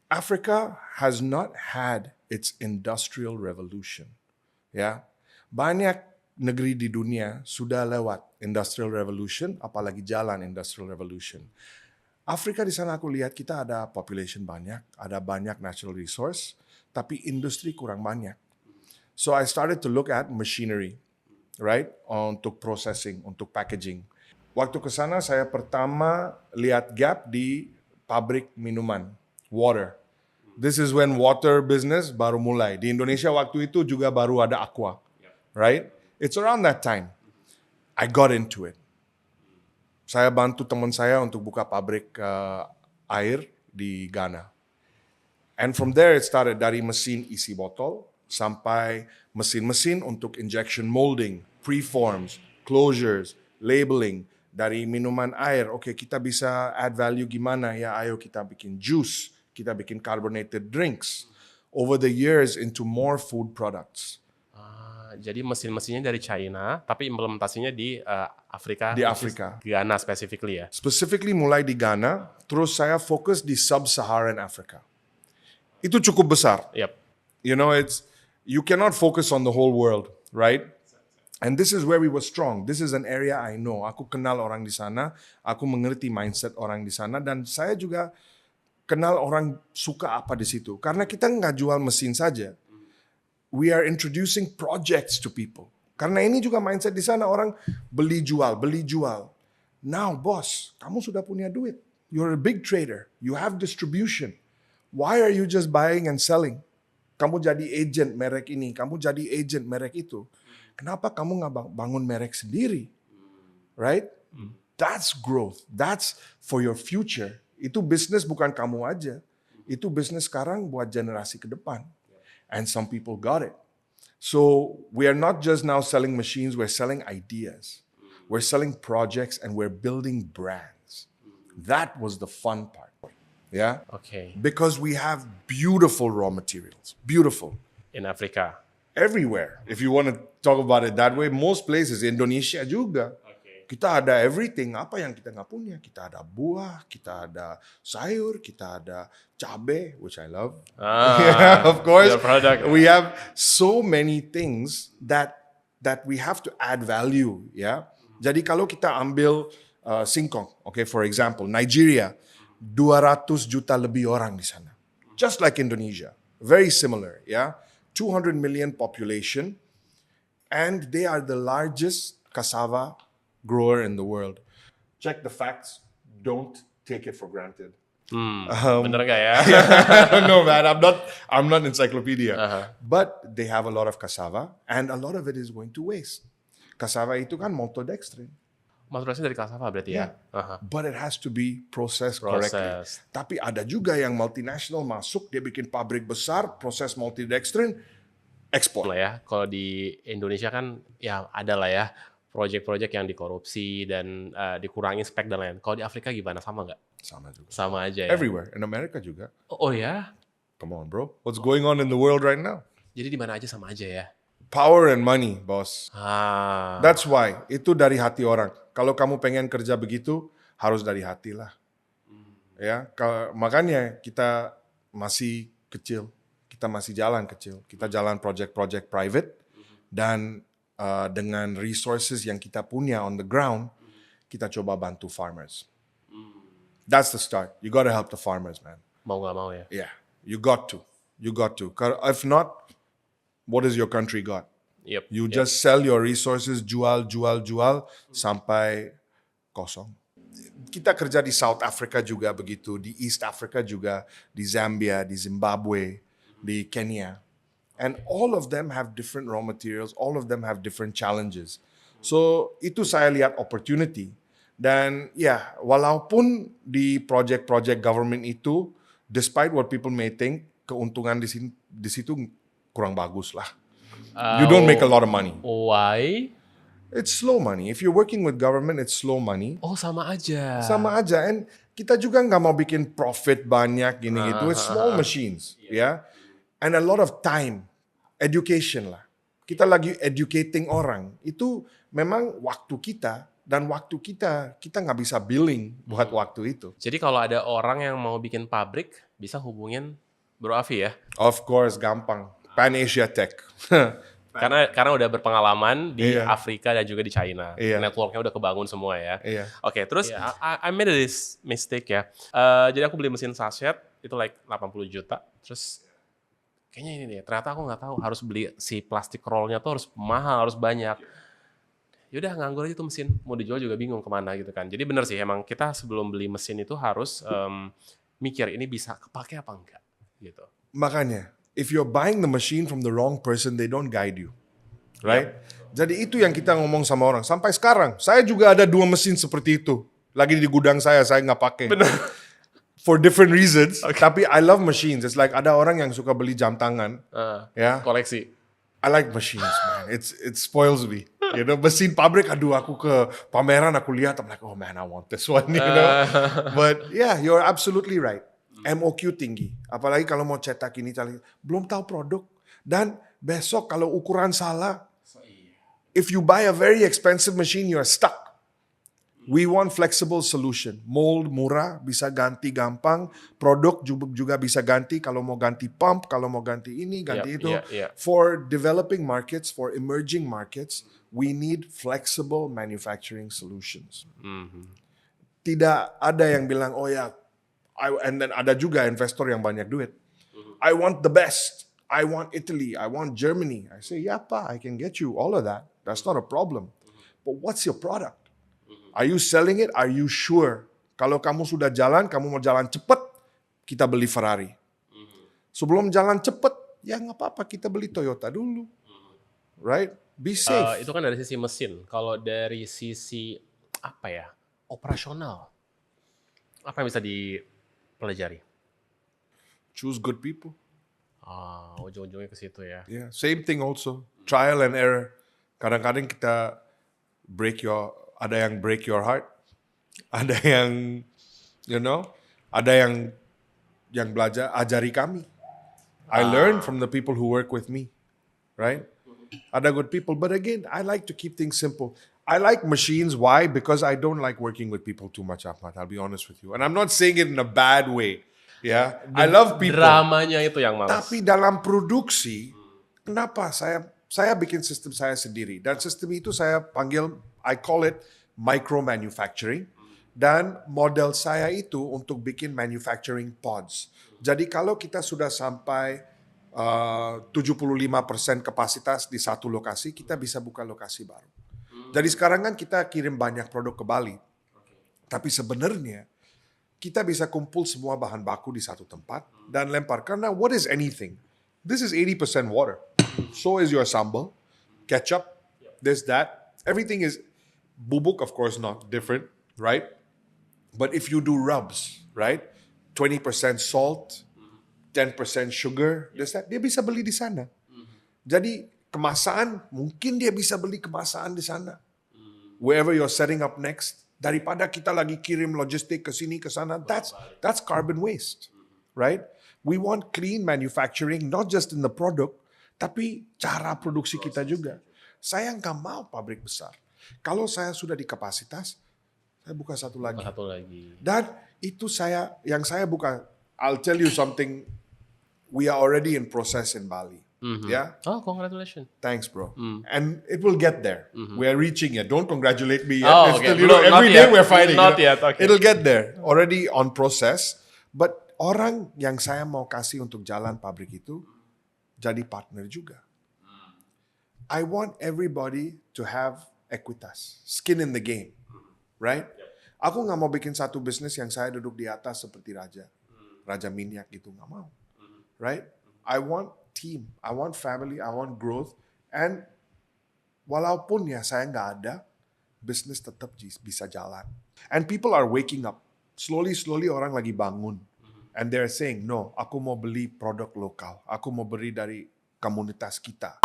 Africa has not had its industrial revolution. Ya, banyak negeri di dunia sudah lewat industrial revolution, apalagi jalan industrial revolution. Afrika di sana aku lihat kita ada population banyak, ada banyak natural resource, tapi industri kurang banyak. So I started to look at machinery, right? Untuk processing, untuk packaging. Waktu ke sana saya pertama lihat gap di pabrik minuman, water. This is when water business baru mulai. Di Indonesia waktu itu juga baru ada Aqua, right? It's around that time. I got into it. Saya bantu teman saya untuk buka pabrik air di Ghana. And from there it started dari mesin isi botol sampai mesin-mesin untuk injection molding, preforms, closures, labeling. Dari minuman air, oke, kita bisa add value gimana ya, ayo kita bikin juice, kita bikin carbonated drinks. Over the years into more food products. Jadi mesin-mesinnya dari China, tapi implementasinya di Afrika. Di Afrika. Ghana specifically ya? Specifically mulai di Ghana, terus saya fokus di Sub-Saharan Africa. Itu cukup besar. Yep. You know, you cannot focus on the whole world, right? And this is where we were strong. This is an area I know. Aku kenal orang di sana, aku mengerti mindset orang di sana, dan saya juga kenal orang suka apa di situ. Karena kita nggak jual mesin saja. We are introducing projects to people. Karena ini juga mindset di sana, orang beli jual. Now, boss, kamu sudah punya duit. You're a big trader. You have distribution. Why are you just buying and selling? Kamu jadi agent merek ini, kamu jadi agent merek itu. Kenapa kamu nggak bangun merek sendiri? Right? That's growth. That's for your future. Itu bisnis bukan kamu aja. Itu bisnis sekarang buat generasi ke depan. And some people got it. So we are not just now selling machines, we're selling ideas. We're selling projects and we're building brands. That was the fun part. Yeah? Okay. Because we have beautiful raw materials. Beautiful. In Africa. Everywhere. If you want to talk about it that way, most places, Indonesia juga. Kita ada everything. Apa yang kita nggak punya? Kita ada buah, kita ada sayur, kita ada cabe, which I love. Yeah, of course. Your product. We have so many things that we have to add value. Ya. Jadi kalau kita ambil singkong, okay, for example, Nigeria, 200 juta lebih orang di sana. Just like Indonesia. Very similar. Ya. 200 million population, and they are the largest cassava grower in the world. Check the facts. Don't take it for granted. Bener nggak ya? No, man, I'm not encyclopedia. But they have a lot of cassava, and a lot of it is going to waste. Cassava itu kan maltodextrin. Maltodextrin dari cassava berarti ya? But it has to be processed correctly. Tapi ada juga yang multinational masuk, dia bikin pabrik besar, proses maltodextrin, ekspor. Lah ya, kalau di Indonesia kan ya ada lah ya project-project yang dikorupsi dan dikurangin spek dan lain. Kalau di Afrika gimana? Sama nggak? Sama juga. Sama aja ya? Everywhere. In America juga. Oh ya? Come on, bro. What's going on in the world right now? Jadi di mana aja sama aja ya? Power and money, boss. Ah. That's why. Itu dari hati orang. Kalau kamu pengen kerja begitu, harus dari hati lah. Ya, makanya kita masih kecil. Kita masih jalan kecil. Kita jalan project-project private. Dan dengan resources yang kita punya on the ground, kita coba bantu farmers. That's the start. You gotta help the farmers, man. Mau nggak mau ya? Yeah, you got to. You got to. If not, what has your country got? Yep. You just sell your resources, jual, sampai kosong. Kita kerja di South Africa juga begitu, di East Africa juga, di Zambia, di Zimbabwe, di Kenya. And all of them have different raw materials, all of them have different challenges. So itu saya lihat opportunity. Dan ya, walaupun di project-project government itu, despite what people may think, keuntungan di situ kurang bagus lah. You don't make a lot of money. Why? It's slow money. If you're working with government, it's slow money. Oh, sama aja. Sama aja. And kita juga nggak mau bikin profit banyak gini gitu. It's small machines, ya. And a lot of time, education lah. Kita lagi educating orang. Itu memang waktu kita. Dan waktu kita nggak bisa billing buat waktu itu. Jadi kalau ada orang yang mau bikin pabrik, bisa hubungin Bro Afi ya. Of course, gampang. Pan Asia Tech. Karena udah berpengalaman di Iya. Afrika dan juga di China. Iya. Networknya udah kebangun semua ya. Iya. Oke, terus I made this mistake ya. Jadi aku beli mesin sachet itu like 80 juta. Terus kayaknya ini nih, ternyata aku nggak tahu harus beli si plastik rollnya tuh harus mahal, harus banyak. Yaudah nganggur aja tuh mesin, mau dijual juga bingung kemana gitu kan. Jadi bener sih, emang kita sebelum beli mesin itu harus mikir ini bisa kepake apa enggak gitu. Makanya, if you're buying the machine from the wrong person, they don't guide you. Right? Jadi itu yang kita ngomong sama orang. Sampai sekarang, saya juga ada 2 mesin seperti itu. Lagi di gudang saya nggak pakai. Bener. For different reasons. Tapi I love machines. It's like ada orang yang suka beli jam tangan. Ya. Koleksi. I like machines, man. It spoils me. You know, mesin pabrik, aduh aku ke pameran, aku lihat, I'm like, oh man, I want this one, you know. But yeah, you're absolutely right. MOQ tinggi. Apalagi kalau mau cetak ini, belum tahu produk. Dan besok kalau ukuran salah, if you buy a very expensive machine, you're stuck. We want flexible solution. Mold murah, bisa ganti gampang. Produk juga bisa ganti kalau mau ganti pump, kalau mau ganti ini, ganti itu. For developing markets, for emerging markets, we need flexible manufacturing solutions. Tidak ada yang bilang, oh ya, and then ada juga investor yang banyak duit. I want the best. I want Italy. I want Germany. I say, yeah, pa, I can get you all of that. That's not a problem. But what's your product? Are you selling it? Are you sure? Kalau kamu sudah jalan, kamu mau jalan cepat, kita beli Ferrari. Sebelum jalan cepat, ya nggak apa-apa, kita beli Toyota dulu. Right? Be safe. Itu kan dari sisi mesin. Kalau dari sisi apa ya? Operasional. Apa yang bisa dipelajari? Choose good people. Ujung-ujungnya ke situ ya. Yeah, same thing also. Trial and error. Kadang-kadang kita ada yang break your heart, ada yang, you know, ada yang belajar ajari kami. I learn from the people who work with me, right? Ada good people, but again, I like to keep things simple. I like machines. Why? Because I don't like working with people too much, Ahmad. I'll be honest with you, and I'm not saying it in a bad way. Yeah, I love people. Dramanya itu yang malas. Tapi dalam produksi, kenapa saya bikin sistem saya sendiri, dan sistem itu saya panggil, I call it micro manufacturing, dan model saya itu untuk bikin manufacturing pods. Jadi kalau kita sudah sampai 75% kapasitas di satu lokasi, kita bisa buka lokasi baru. Jadi sekarang kan kita kirim banyak produk ke Bali, tapi sebenarnya kita bisa kumpul semua bahan baku di satu tempat dan lempar. Karena what is anything? This is 80% water. So is your sambal, ketchup, this, that. Everything is bubuk, of course, not different, right? But if you do rubs, right? 20% salt, 10% sugar, this, that, dia bisa beli di sana. Jadi kemasan, mungkin dia bisa beli kemasan di sana. Wherever you're setting up next, daripada kita lagi kirim logistik ke sini, ke sana, that's carbon waste, right? We want clean manufacturing, not just in the product, tapi cara produksi kita juga. Saya nggak mau pabrik besar. Kalau saya sudah di kapasitas, saya buka satu lagi. Dan itu yang saya buka, I'll tell you something, we are already in process in Bali. Yeah. Oh, congratulations. Thanks, bro. And it will get there. We are reaching it. Don't congratulate me yet. Oh, okay. Still, every day we're fighting. Not yet. Okay. It'll get there. Already on process. But orang yang saya mau kasih untuk jalan pabrik itu jadi partner juga. I want everybody to have equitas, skin in the game, right? Aku nggak mau bikin satu bisnis yang saya duduk di atas seperti raja minyak gitu, nggak mau, right? I want team, I want family, I want growth, and walaupun ya saya nggak ada, bisnis tetap bisa jalan. And people are waking up, slowly orang lagi bangun, and they're saying, no, aku mau beli produk lokal, aku mau beli dari komunitas kita.